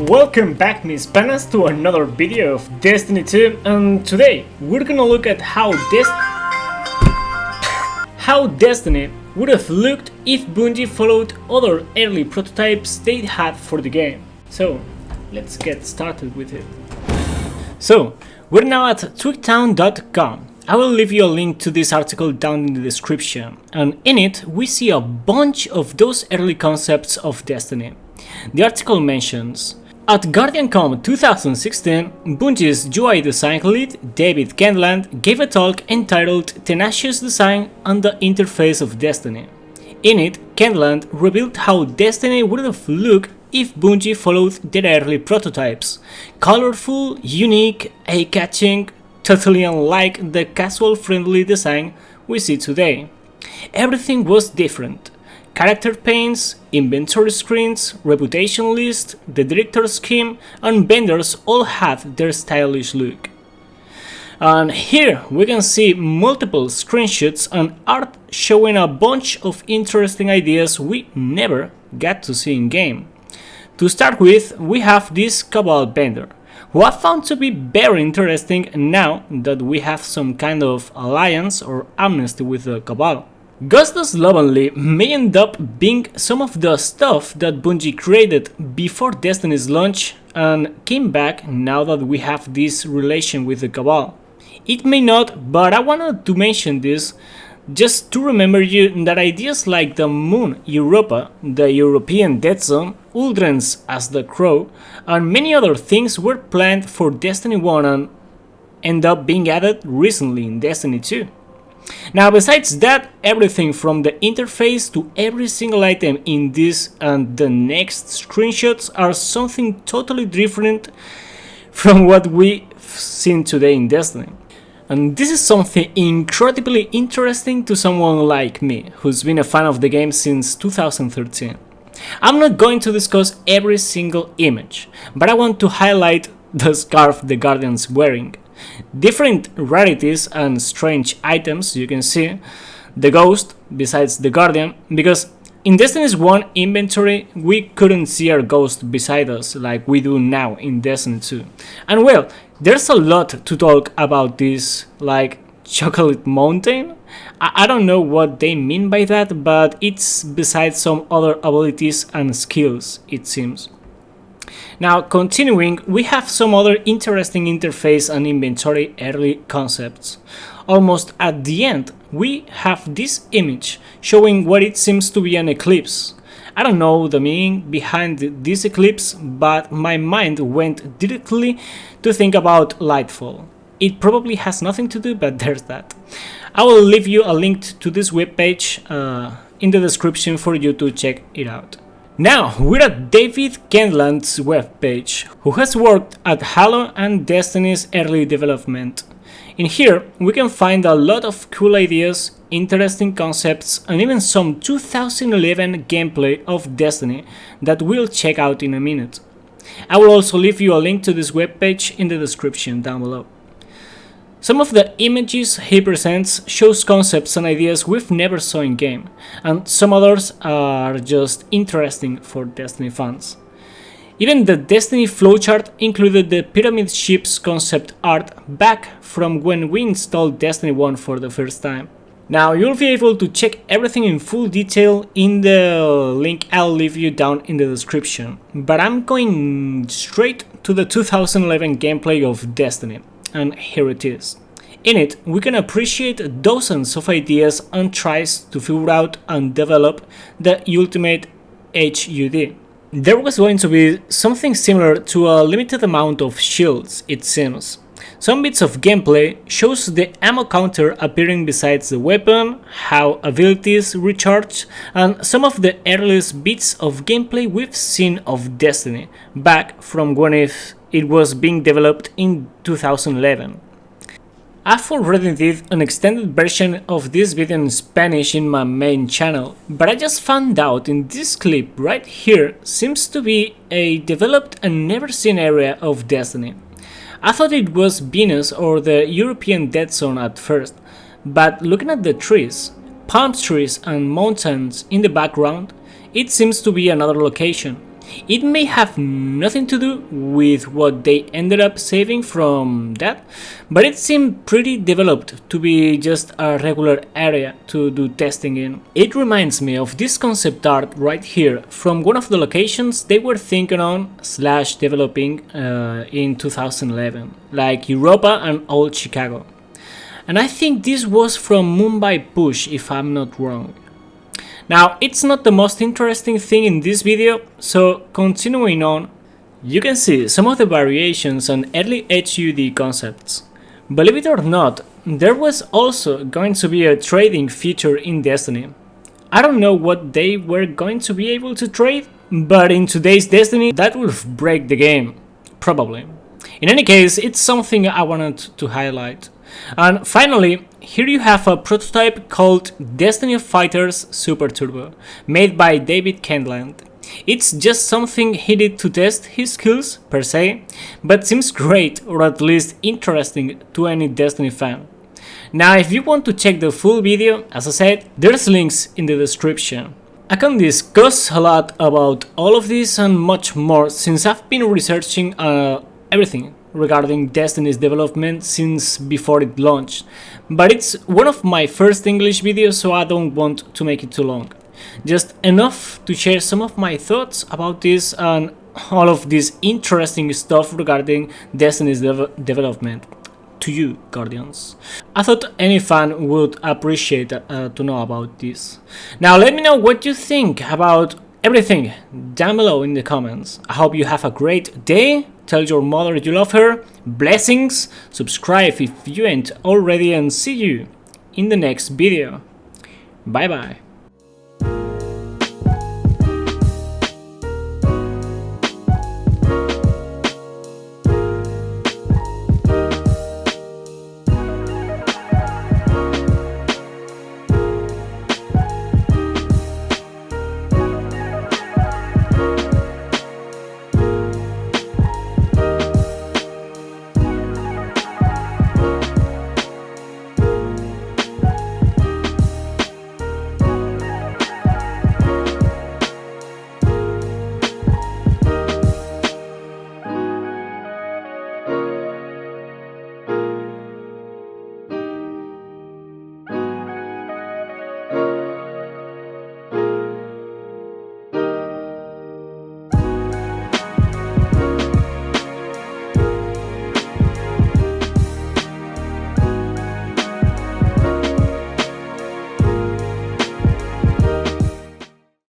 Welcome back, mis panas, to another video of Destiny 2, and today we're gonna look at how Destiny would have looked if Bungie followed other early prototypes they had for the game. So let's get started with it. So we're now at twigtown.com. I will leave you a link to this article down in the description, and in it we see a bunch of those early concepts of Destiny. The article mentions, at GuardianCon 2016, Bungie's UI design lead, David Kendland, gave a talk entitled Tenacious Design and the Interface of Destiny. In it, Kendland revealed how Destiny would have looked if Bungie followed their early prototypes. Colorful, unique, eye-catching, totally unlike the casual-friendly design we see today. Everything was different. Character panes, inventory screens, reputation list, the director scheme, and vendors all had their stylish look. And here we can see multiple screenshots and art showing a bunch of interesting ideas we never got to see in game. To start with, we have this CABAL vendor, who I found to be very interesting now that we have some kind of alliance or amnesty with the CABAL. Ghost Slovenly may end up being some of the stuff that Bungie created before Destiny's launch and came back now that we have this relation with the CABAL. It may not, but I wanted to mention this just to remember you that ideas like the Moon Europa, the European Dead Zone, Uldrens as the Crow, and many other things were planned for Destiny 1 and end up being added recently in Destiny 2. Now, besides that, everything from the interface to every single item in this and the next screenshots are something totally different from what we've seen today in Destiny. And this is something incredibly interesting to someone like me, who's been a fan of the game since 2013. I'm not going to discuss every single image, but I want to highlight the scarf the Guardian's wearing. Different rarities and strange items you can see, the ghost besides the Guardian, because in Destiny's 1 inventory we couldn't see our ghost beside us like we do now in Destiny 2. And well, there's a lot to talk about this, like Chocolate Mountain. I don't know what they mean by that, but it's besides some other abilities and skills, it seems. Now, continuing, we have some other interesting interface and inventory early concepts. Almost at the end, we have this image showing what it seems to be an eclipse. I don't know the meaning behind this eclipse, but my mind went directly to think about Lightfall. It probably has nothing to do, but there's that. I will leave you a link to this webpage in the description for you to check it out. Now, we're at David Kendland's webpage, who has worked at Halo and Destiny's early development. In here, we can find a lot of cool ideas, interesting concepts, and even some 2011 gameplay of Destiny that we'll check out in a minute. I will also leave you a link to this webpage in the description down below. Some of the images he presents shows concepts and ideas we've never saw in game, and some others are just interesting for Destiny fans. Even the Destiny flowchart included the pyramid ships concept art back from when we installed Destiny 1 for the first time. Now, you'll be able to check everything in full detail in the link I'll leave you down in the description, but I'm going straight to the 2011 gameplay of Destiny. And here it is. In it, we can appreciate dozens of ideas and tries to figure out and develop the ultimate HUD. There was going to be something similar to a limited amount of shields, it seems. Some bits of gameplay shows the ammo counter appearing besides the weapon, how abilities recharge, and some of the earliest bits of gameplay we've seen of Destiny, back from when it was being developed in 2011. I've already did an extended version of this video in Spanish in my main channel, but I just found out in this clip right here seems to be a developed and never seen area of Destiny. I thought it was Venus or the European Dead Zone at first, but looking at the trees, palm trees and mountains in the background, it seems to be another location. It may have nothing to do with what they ended up saving from that, but it seemed pretty developed to be just a regular area to do testing in. It reminds me of this concept art right here from one of the locations they were thinking on / developing in 2011, like Europa and Old Chicago. And I think this was from Mumbai Push, if I'm not wrong. Now, it's not the most interesting thing in this video, so continuing on, you can see some of the variations on early HUD concepts. Believe it or not, there was also going to be a trading feature in Destiny. I don't know what they were going to be able to trade, but in today's Destiny that will break the game, probably. In any case, it's something I wanted to highlight. And finally, here you have a prototype called Destiny of Fighters Super Turbo, made by David Kendland. It's just something he did to test his skills, per se, but seems great, or at least interesting to any Destiny fan. Now, if you want to check the full video, as I said, there's links in the description. I can discuss a lot about all of this and much more since I've been researching everything regarding Destiny's development since before it launched, but it's one of my first English videos, so I don't want to make it too long. Just enough to share some of my thoughts about this and all of this interesting stuff regarding Destiny's development to you, Guardians. I thought any fan would appreciate to know about this. Now let me know what you think about everything down below in the comments. I hope you have a great day. Tell your mother you love her. Blessings. Subscribe if you ain't already, and see you in the next video. Bye bye.